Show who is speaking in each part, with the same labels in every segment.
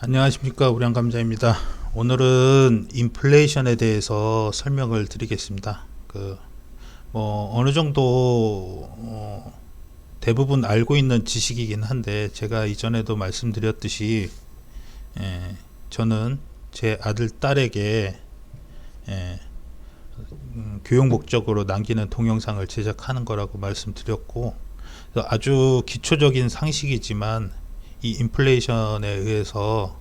Speaker 1: 안녕하십니까, 우량감자입니다. 오늘은 인플레이션에 대해서 설명을 드리겠습니다. 어느 정도 대부분 알고 있는 지식이긴 한데, 제가 이전에도 말씀드렸듯이 저는 제 아들 딸에게 교육 목적으로 남기는 동영상을 제작하는 거라고 말씀드렸고, 아주 기초적인 상식이지만 이 인플레이션에 의해서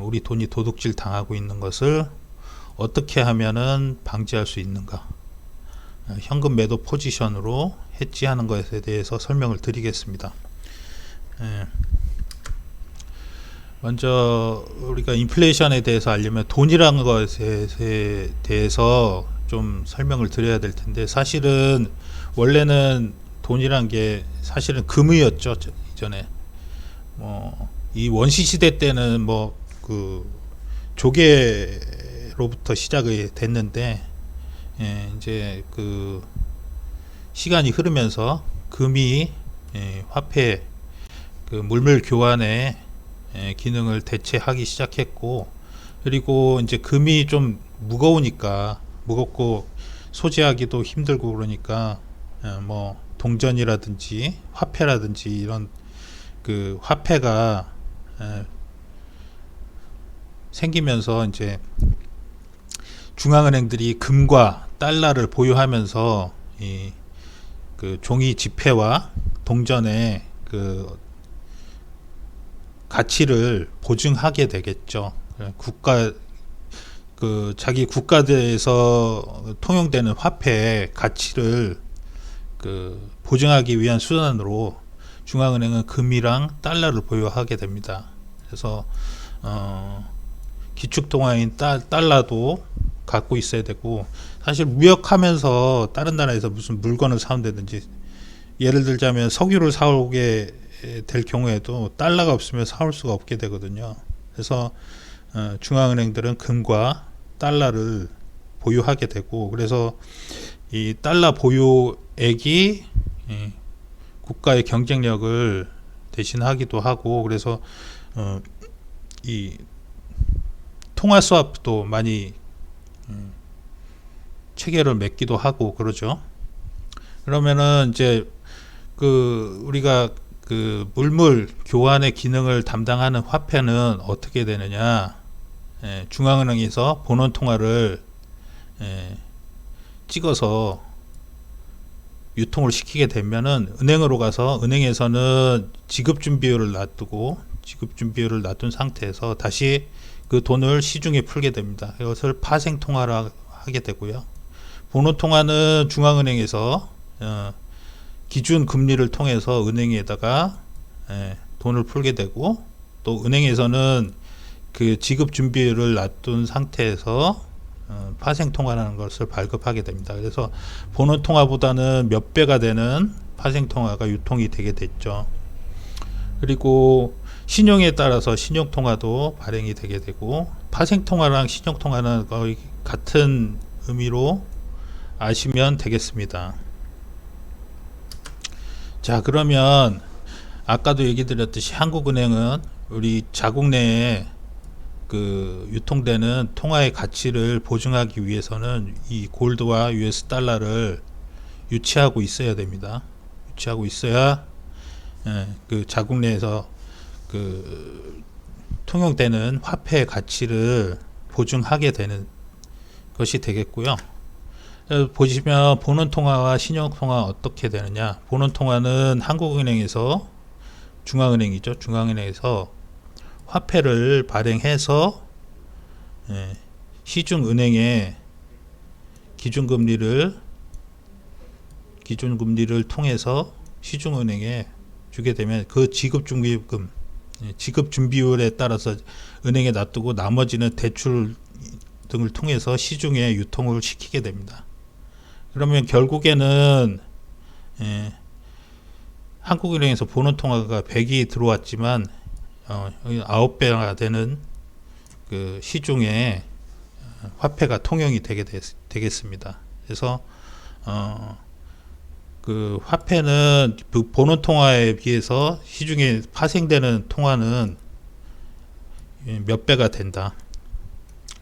Speaker 1: 우리 돈이 도둑질 당하고 있는 것을 어떻게 하면은 방지할 수 있는가, 현금 매도 포지션으로 해지하는 것에 대해서 설명을 드리겠습니다. 먼저 우리가 인플레이션에 대해서 알려면 돈이라는 것에 대해서 좀 설명을 드려야 될 텐데, 사실은 원래는 돈이란 게 사실은 금이었죠. 이전에 이 원시 시대 때는 조개로부터 시작이 됐는데, 이제 시간이 흐르면서 금이 화폐 물물 교환의 기능을 대체하기 시작했고, 그리고 이제 금이 좀 무겁고 소지하기도 힘들고 그러니까 동전이라든지 화폐라든지 이런 화폐가 생기면서 이제 중앙은행들이 금과 달러를 보유하면서 종이 지폐와 동전의 가치를 보증하게 되겠죠. 자기 국가에서 통용되는 화폐의 가치를 보증하기 위한 수단으로 중앙은행은 금이랑 달러를 보유하게 됩니다. 그래서 기축통화인 달러도 갖고 있어야 되고, 사실 무역하면서 다른 나라에서 무슨 물건을 사온다든지, 예를 들자면 석유를 사오게 될 경우에도 달러가 없으면 사올 수가 없게 되거든요. 그래서 중앙은행들은 금과 달러를 보유하게 되고, 그래서 이 달러 보유액이 국가의 경쟁력을 대신하기도 하고, 그래서 이 통화 스와프도 많이 체결을 맺기도 하고 그러죠. 그러면은 이제 우리가 물물 교환의 기능을 담당하는 화폐는 어떻게 되느냐? 중앙은행에서 본원 통화를 찍어서 유통을 시키게 되면은 은행으로 가서, 은행에서는 지급준비율을 놔둔 상태에서 다시 그 돈을 시중에 풀게 됩니다. 이것을 파생통화라 하게 되고요. 본원통화는 중앙은행에서 기준 금리를 통해서 은행에다가 돈을 풀게 되고, 또 은행에서는 그 지급준비율을 놔둔 상태에서 파생통화라는 것을 발급하게 됩니다. 그래서 본원통화보다는 몇 배가 되는 파생통화가 유통이 되게 됐죠. 그리고 신용에 따라서 신용통화도 발행이 되게 되고, 파생통화랑 신용통화는 거의 같은 의미로 아시면 되겠습니다. 자, 그러면 아까도 얘기 드렸듯이 한국은행은 우리 자국 내에 유통되는 통화의 가치를 보증하기 위해서는 이 골드와 US 달러를 유치하고 있어야 됩니다. 유치하고 있어야 자국 내에서 통용되는 화폐의 가치를 보증하게 되는 것이 되겠고요. 보시면 본원통화와 신용통화 어떻게 되느냐? 본원통화는 한국은행에서, 중앙은행이죠. 중앙은행에서 화폐를 발행해서 시중은행에 기준금리를 통해서 시중은행에 주게 되면 그 지급준비율에 따라서 은행에 놔두고 나머지는 대출 등을 통해서 시중에 유통을 시키게 됩니다. 그러면 결국에는 한국은행에서 본원통화가 100이 들어왔지만 9배가 되는 시중에 화폐가 통용이 되겠습니다. 그래서 화폐는 본원 통화에 비해서 시중에 파생되는 통화는 몇 배가 된다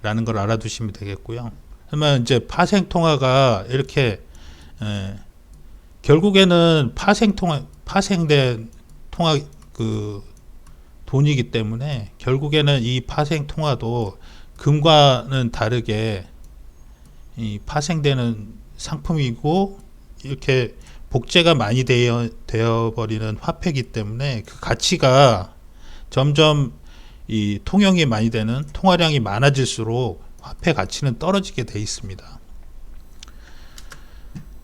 Speaker 1: 라는 걸 알아두시면 되겠고요. 그러면 이제 파생 통화가 이렇게 결국에는 파생된 통화 그 돈이기 때문에 결국에는 이 파생 통화도 금과는 다르게 이 파생되는 상품이고 이렇게 복제가 많이 되어 버리는 화폐이기 때문에 그 가치가 점점 이 통용이 많이 되는 통화량이 많아질수록 화폐 가치는 떨어지게 돼 있습니다.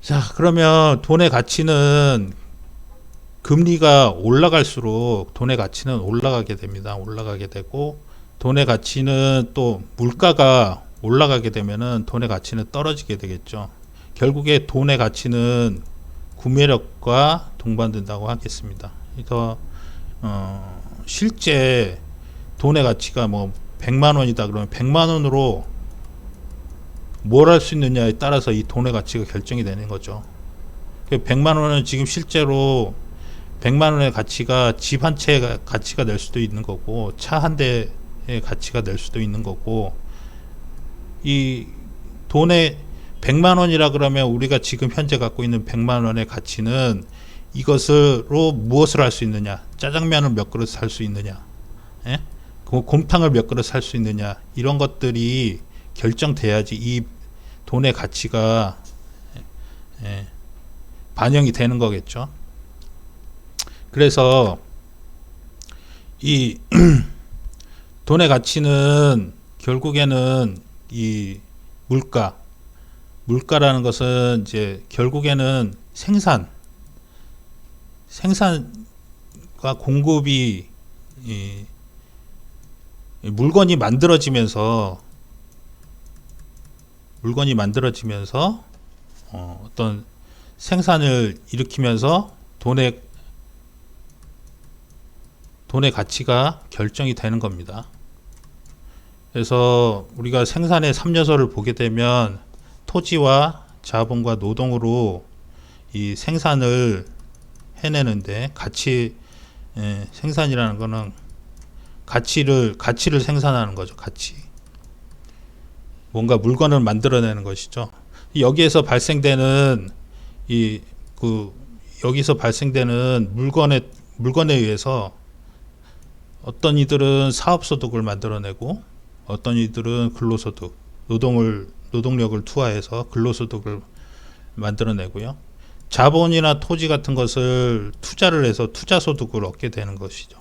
Speaker 1: 자, 그러면 돈의 가치는 금리가 올라갈수록 돈의 가치는 올라가게 됩니다. 올라가게 되고 돈의 가치는 또 물가가 올라가게 되면은 돈의 가치는 떨어지게 되겠죠. 결국에 돈의 가치는 구매력과 동반된다고 하겠습니다. 그래서 실제 돈의 가치가 뭐 100만 원이다 그러면 100만 원으로 뭘 할 수 있느냐에 따라서 이 돈의 가치가 결정이 되는 거죠. 100만 원은 지금 실제로 100만 원의 가치가 집 한 채의 가치가 될 수도 있는 거고 차 한 대의 가치가 될 수도 있는 거고 이 돈의 100만 원이라 그러면 우리가 지금 현재 갖고 있는 100만 원의 가치는 이것으로 무엇을 할 수 있느냐, 짜장면을 몇 그릇 살 수 있느냐, 곰탕을 몇 그릇 살 수 있느냐, 이런 것들이 결정돼야지 이 돈의 가치가 반영이 되는 거겠죠. 그래서 이 돈의 가치는 결국에는 이 물가라는 것은 이제 결국에는 생산과 공급이 물건이 만들어지면서 어떤 생산을 일으키면서 돈의 가치가 결정이 되는 겁니다. 그래서 우리가 생산의 3요소를 보게 되면 토지와 자본과 노동으로 이 생산을 해내는데 생산이라는 거는 가치를 생산하는 거죠. 뭔가 물건을 만들어내는 것이죠. 여기에서 발생되는 물건에 의해서 어떤 이들은 사업소득을 만들어내고 어떤 이들은 근로소득, 노동력을 투하해서 근로소득을 만들어내고요. 자본이나 토지 같은 것을 투자를 해서 투자소득을 얻게 되는 것이죠.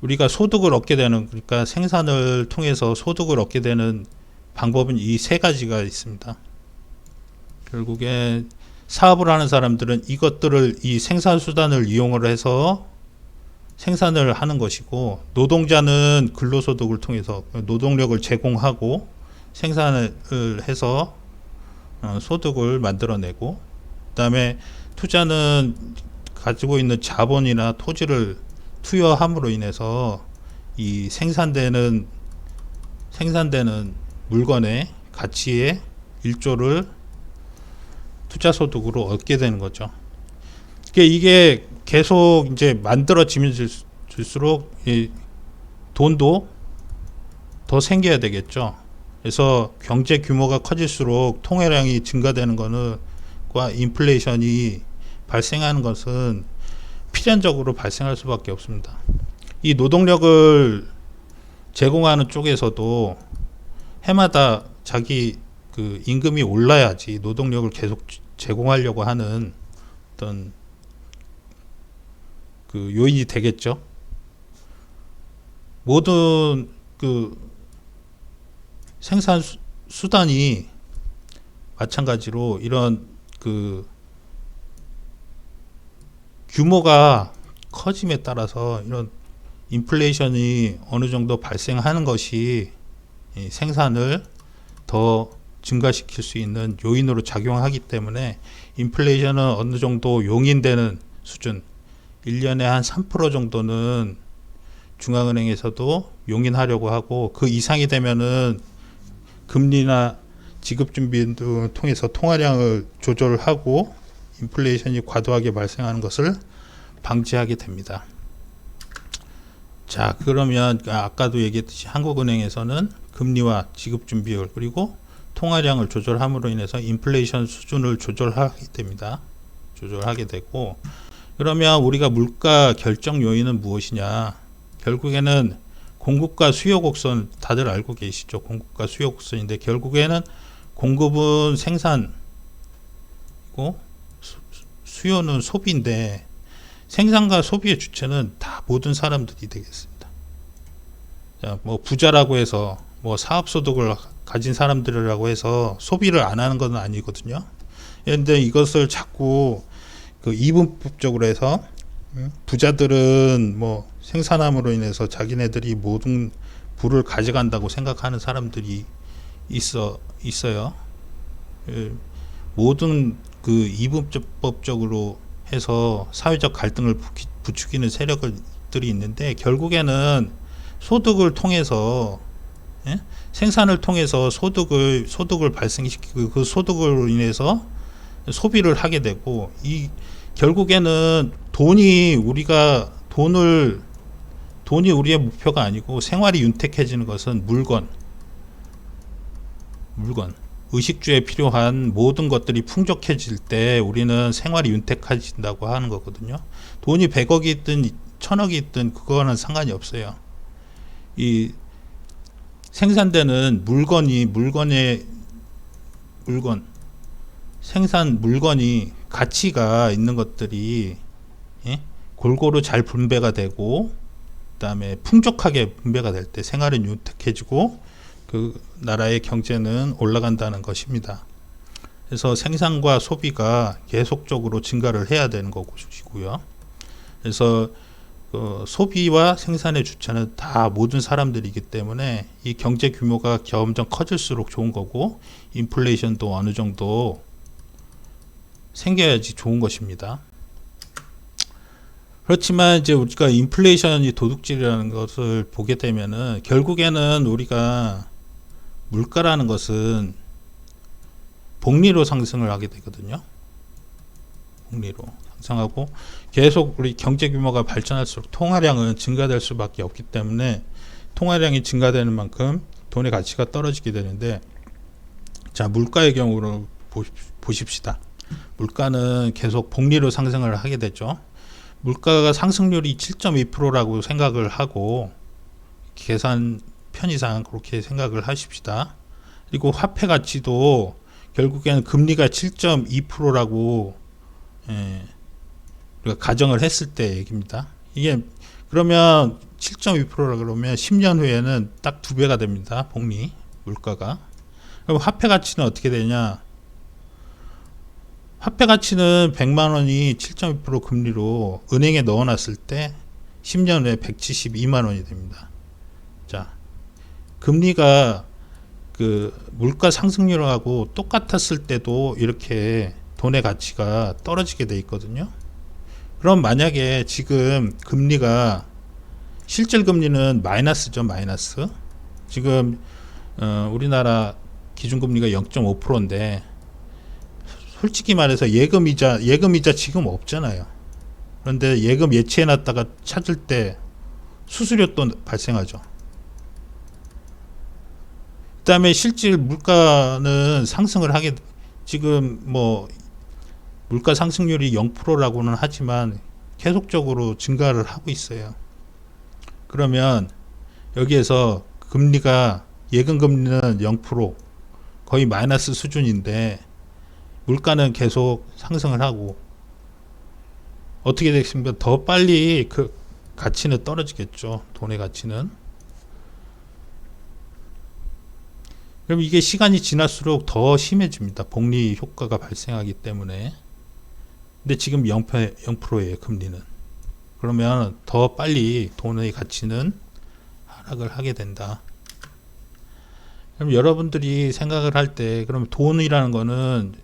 Speaker 1: 우리가 소득을 얻게 되는, 그러니까 생산을 통해서 소득을 얻게 되는 방법은 이 세 가지가 있습니다. 결국에 사업을 하는 사람들은 이 생산수단을 이용을 해서 생산을 하는 것이고, 노동자는 근로소득을 통해서 노동력을 제공하고 생산을 해서 소득을 만들어내고, 그 다음에 투자는 가지고 있는 자본이나 토지를 투여함으로 인해서 이 생산되는 물건의 가치의 일조를 투자소득으로 얻게 되는 거죠. 이게 계속 이제 만들어지면질수록 이 돈도 더 생겨야 되겠죠. 그래서 경제 규모가 커질수록 통화량이 증가되는 거는과 인플레이션이 발생하는 것은 필연적으로 발생할 수밖에 없습니다. 이 노동력을 제공하는 쪽에서도 해마다 자기 그 임금이 올라야지 노동력을 계속 제공하려고 하는 어떤 그 요인이 되겠죠. 모든 그 생산 수단이 마찬가지로 이런 그 규모가 커짐에 따라서 이런 인플레이션이 어느 정도 발생하는 것이 이 생산을 더 증가시킬 수 있는 요인으로 작용하기 때문에 인플레이션은 어느 정도 용인되는 수준, 1년에 한 3% 정도는 중앙은행에서도 용인하려고 하고, 그 이상이 되면은 금리나 지급준비 등을 통해서 통화량을 조절하고 인플레이션이 과도하게 발생하는 것을 방지하게 됩니다. 자, 그러면 아까도 얘기했듯이 한국은행에서는 금리와 지급준비율 그리고 통화량을 조절함으로 인해서 인플레이션 수준을 조절하게 됩니다. 조절하게 되고, 그러면 우리가 물가 결정 요인은 무엇이냐? 결국에는 공급과 수요 곡선, 다들 알고 계시죠? 공급과 수요 곡선인데 결국에는 공급은 생산이고 수요는 소비인데, 생산과 소비의 주체는 다 모든 사람들이 되겠습니다. 자, 뭐 부자라고 해서 뭐 사업 소득을 가진 사람들이라고 해서 소비를 안 하는 건 아니거든요. 그런데 이것을 자꾸 그 이분법적으로 해서 부자들은 뭐 생산함으로 인해서 자기네들이 모든 부를 가져간다고 생각하는 사람들이 있어요. 모든 그 이분법적으로 해서 사회적 갈등을 부추기는 세력들이 있는데, 결국에는 소득을 통해서, 예? 생산을 통해서 소득을 발생시키고 그 소득으로 인해서 소비를 하게 되고, 이 결국에는 돈이 우리의 목표가 아니고, 생활이 윤택해지는 것은 물건, 의식주에 필요한 모든 것들이 풍족해질 때 우리는 생활이 윤택해진다고 하는 거거든요. 돈이 100억이 있든 1000억이 있든 그거는 상관이 없어요. 이 생산되는 생산 물건이 가치가 있는 것들이, 예? 골고루 잘 분배가 되고, 그다음에 풍족하게 분배가 될 때 생활은 윤택해지고 그 나라의 경제는 올라간다는 것입니다. 그래서 생산과 소비가 계속적으로 증가를 해야 되는 것이고요. 그래서 소비와 생산의 주체는 다 모든 사람들이기 때문에 이 경제 규모가 점점 커질수록 좋은 거고, 인플레이션도 어느 정도 생겨야지 좋은 것입니다. 그렇지만 이제 우리가 인플레이션이 도둑질이라는 것을 보게 되면은, 결국에는 우리가 물가라는 것은 복리로 상승을 하게 되거든요. 복리로 상승하고, 계속 우리 경제 규모가 발전할수록 통화량은 증가될 수밖에 없기 때문에 통화량이 증가되는 만큼 돈의 가치가 떨어지게 되는데, 자, 물가의 경우로 보십시다. 물가는 계속 복리로 상승을 하게 되죠. 물가가 상승률이 7.2%라고 생각을 하고, 계산 편의상 그렇게 생각을 하십시다. 그리고 화폐 가치도 결국에는 금리가 7.2%라고 우리가 가정을 했을 때 얘기입니다. 이게 그러면 7.2%라 그러면 10년 후에는 딱 2배가 됩니다. 복리 물가가. 그럼 화폐 가치는 어떻게 되냐? 화폐 가치는 100만 원이 7.2% 금리로 은행에 넣어놨을 때 10년 후에 172만 원이 됩니다. 자, 금리가 그 물가 상승률하고 똑같았을 때도 이렇게 돈의 가치가 떨어지게 돼 있거든요. 그럼 만약에 지금 금리가, 실질 금리는 마이너스죠, 마이너스. 지금 우리나라 기준금리가 0.5%인데 솔직히 말해서 예금이자 지금 없잖아요. 그런데 예금 예치해놨다가 찾을 때 수수료 또 발생하죠. 그 다음에 실질 물가는 상승을 하게, 지금 뭐 물가 상승률이 0%라고는 하지만 계속적으로 증가를 하고 있어요. 그러면 여기에서 금리가, 예금 금리는 0%, 거의 마이너스 수준인데 물가는 계속 상승을 하고, 어떻게 되겠습니까? 더 빨리 그 가치는 떨어지겠죠. 돈의 가치는. 그럼 이게 시간이 지날수록 더 심해집니다. 복리 효과가 발생하기 때문에. 근데 지금 0%예요, 금리는. 그러면 더 빨리 돈의 가치는 하락을 하게 된다. 그럼 여러분들이 생각을 할 때, 그럼 돈이라는 거는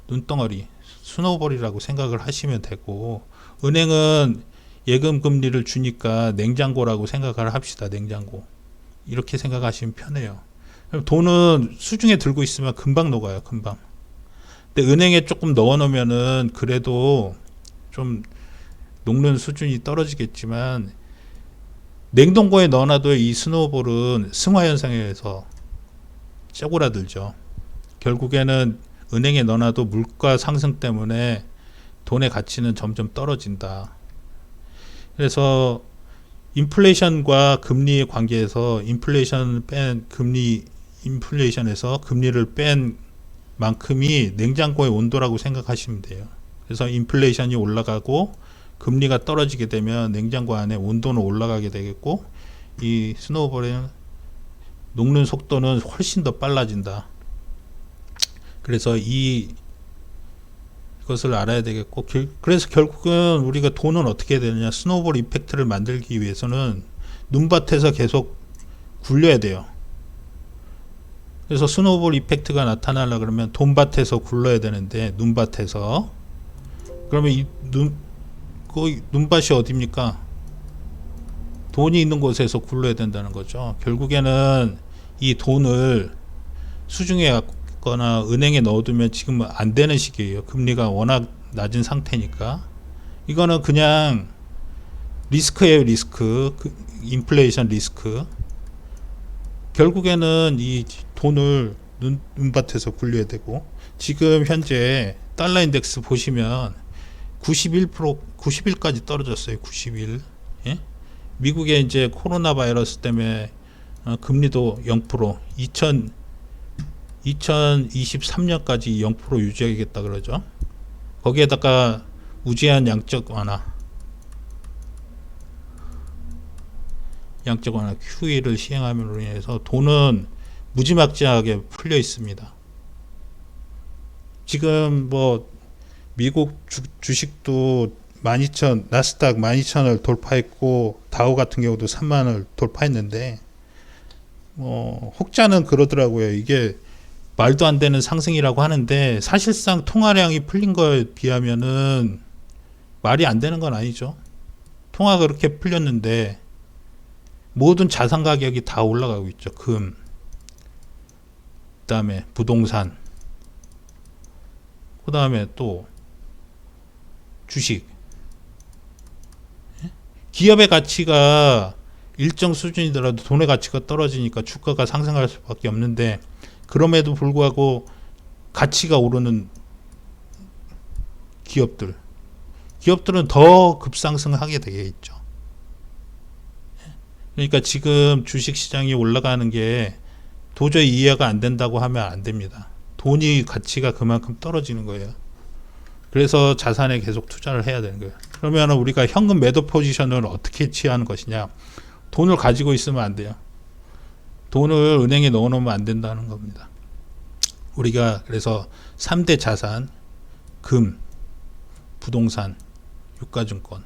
Speaker 1: 눈덩어리, 스노우볼이라고 생각을 하시면 되고, 은행은 예금 금리를 주니까 냉장고라고 생각을 합시다. 냉장고. 이렇게 생각하시면 편해요. 돈은 수중에 들고 있으면 금방 녹아요, 금방. 근데 은행에 조금 넣어 놓으면은 그래도 좀 녹는 수준이 떨어지겠지만, 냉동고에 넣어놔도 이 스노우볼은 승화 현상에 의해서 쪼그라들죠. 결국에는 은행에 넣어놔도 물가 상승 때문에 돈의 가치는 점점 떨어진다. 그래서 인플레이션과 금리의 관계에서 인플레이션에서 금리를 뺀 만큼이 냉장고의 온도라고 생각하시면 돼요. 그래서 인플레이션이 올라가고 금리가 떨어지게 되면 냉장고 안에 온도는 올라가게 되겠고, 이 스노우볼의 녹는 속도는 훨씬 더 빨라진다. 그래서 이것을 알아야 되겠고, 그래서 결국은 우리가 돈은 어떻게 해야 되느냐, 스노우볼 이펙트를 만들기 위해서는 눈밭에서 계속 굴려야 돼요. 그래서 스노우볼 이펙트가 나타나려 그러면 돈밭에서 굴러야 되는데, 눈밭에서. 그러면 이 눈밭이 어디입니까? 돈이 있는 곳에서 굴러야 된다는 거죠. 결국에는 이 돈을 수중에 갖거나 은행에 넣어두면 지금 안 되는 시기예요. 금리가 워낙 낮은 상태니까. 이거는 그냥 리스크예요, 리스크. 인플레이션 리스크. 결국에는 이 돈을 눈밭에서 굴려야 되고, 지금 현재 달러 인덱스 보시면 90일까지 떨어졌어요. 90일. 예? 미국에 이제 코로나 바이러스 때문에 금리도 0%, 2023년까지 0% 유지하겠다 그러죠. 거기에다가 무제한 양적 완화 QE를 시행함으로 인해서 돈은 무지막지하게 풀려 있습니다. 지금 뭐 미국 주식도 12,000, 나스닥 12,000을 돌파했고, 다우 같은 경우도 30,000을 돌파했는데, 혹자는 그러더라고요. 이게 말도 안 되는 상승이라고 하는데, 사실상 통화량이 풀린 거에 비하면은 말이 안 되는 건 아니죠. 통화가 그렇게 풀렸는데, 모든 자산 가격이 다 올라가고 있죠. 금, 그 다음에 부동산, 그 다음에 또 주식. 기업의 가치가 일정 수준이더라도 돈의 가치가 떨어지니까 주가가 상승할 수밖에 없는데, 그럼에도 불구하고 가치가 오르는 기업들은 더 급상승하게 되겠죠. 그러니까 지금 주식시장이 올라가는 게 도저히 이해가 안 된다고 하면 안 됩니다. 돈이 가치가 그만큼 떨어지는 거예요. 그래서 자산에 계속 투자를 해야 되는 거예요. 그러면 우리가 현금 매도 포지션을 어떻게 취하는 것이냐. 돈을 가지고 있으면 안 돼요. 돈을 은행에 넣어 놓으면 안 된다는 겁니다. 우리가 그래서 3대 자산, 금, 부동산, 유가증권,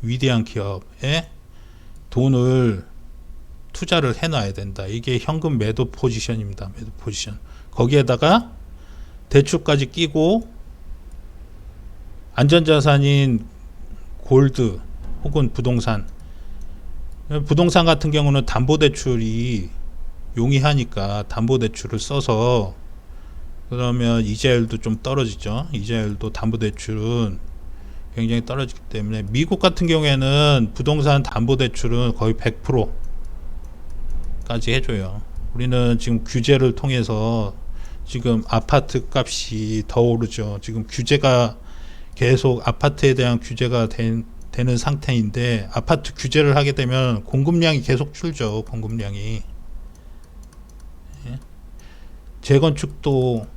Speaker 1: 위대한 기업에 돈을 투자를 해놔야 된다. 이게 현금 매도 포지션입니다. 매도 포지션. 거기에다가 대출까지 끼고 안전자산인 골드 혹은 부동산 같은 경우는 담보대출이 용이하니까 담보대출을 써서, 그러면 이자율도 좀 떨어지죠. 이자율도 담보대출은 굉장히 떨어지기 때문에, 미국 같은 경우에는 부동산 담보대출은 거의 100%까지 해줘요. 우리는 지금 규제를 통해서 지금 아파트 값이 더 오르죠. 지금 규제가 계속 아파트에 대한 규제가 되는 상태인데, 아파트 규제를 하게 되면 공급량이 계속 줄죠. 공급량이. 예? 재건축도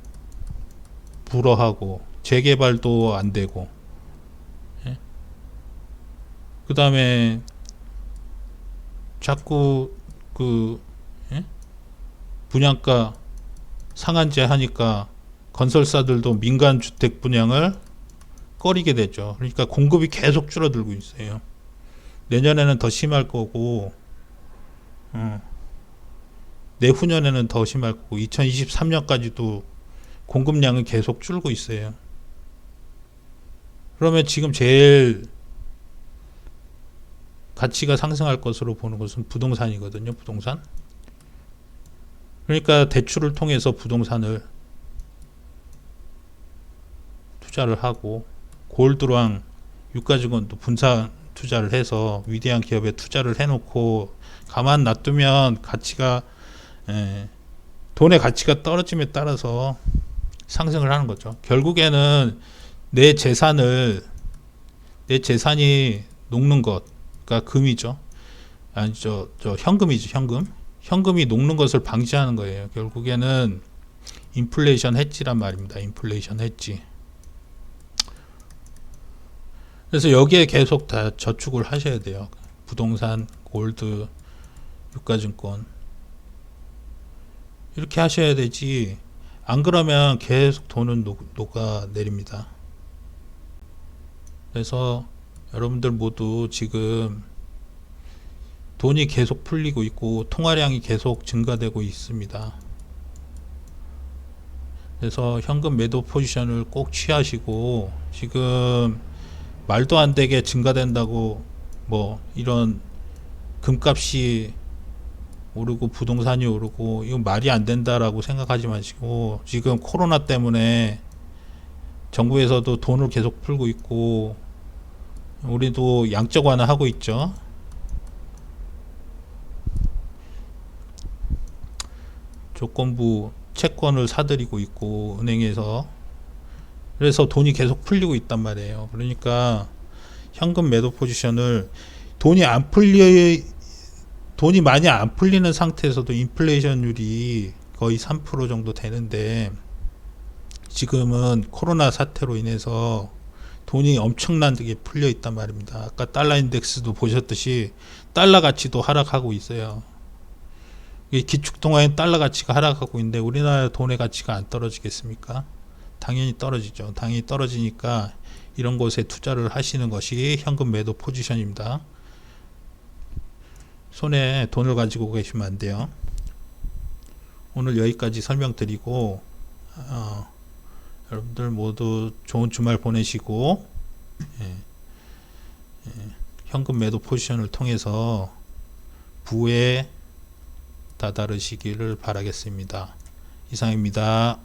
Speaker 1: 불허하고 재개발도 안 되고, 예? 그 다음에 자꾸 예? 분양가 상한제 하니까 건설사들도 민간 주택 분양을 꺼리게 되죠. 그러니까 공급이 계속 줄어들고 있어요. 내년에는 더 심할 거고, 내후년에는 더 심할 거고, 2023년까지도 공급량은 계속 줄고 있어요. 그러면 지금 제일 가치가 상승할 것으로 보는 것은 부동산이거든요. 부동산. 그러니까 대출을 통해서 부동산을 투자를 하고, 골드랑 유가증권도 투자를 해서 위대한 기업에 투자를 해놓고 가만 놔두면 가치가 돈의 가치가 떨어짐에 따라서 상승을 하는 거죠. 결국에는 내 재산이 녹는 것, 그러니까 금이죠. 아니죠, 저 현금이죠. 현금이 녹는 것을 방지하는 거예요. 결국에는 인플레이션 헤지란 말입니다. 인플레이션 헤지. 그래서 여기에 계속 다 저축을 하셔야 돼요. 부동산, 골드, 유가증권 이렇게 하셔야 되지. 안 그러면 계속 돈은 녹아 내립니다. 그래서 여러분들 모두 지금 돈이 계속 풀리고 있고 통화량이 계속 증가되고 있습니다. 그래서 현금 매도 포지션을 꼭 취하시고, 지금 말도 안 되게 증가된다고 뭐 이런 금값이 오르고 부동산이 오르고 이건 말이 안 된다라고 생각하지 마시고, 지금 코로나 때문에 정부에서도 돈을 계속 풀고 있고 우리도 양적 완화하고 있죠. 조건부 채권을 사들이고 있고 은행에서, 그래서 돈이 계속 풀리고 있단 말이에요. 그러니까 현금 매도 포지션을 돈이 많이 안 풀리는 상태에서도 인플레이션율이 거의 3% 정도 되는데, 지금은 코로나 사태로 인해서 돈이 엄청나게 풀려 있단 말입니다. 아까 달러 인덱스도 보셨듯이 달러 가치도 하락하고 있어요. 기축통화엔 달러 가치가 하락하고 있는데 우리나라 돈의 가치가 안 떨어지겠습니까? 당연히 떨어지죠. 당연히 떨어지니까 이런 곳에 투자를 하시는 것이 현금 매도 포지션입니다. 손에 돈을 가지고 계시면 안 돼요. 오늘 여기까지 설명드리고 여러분들 모두 좋은 주말 보내시고 현금 매도 포지션을 통해서 부에 다다르시기를 바라겠습니다. 이상입니다.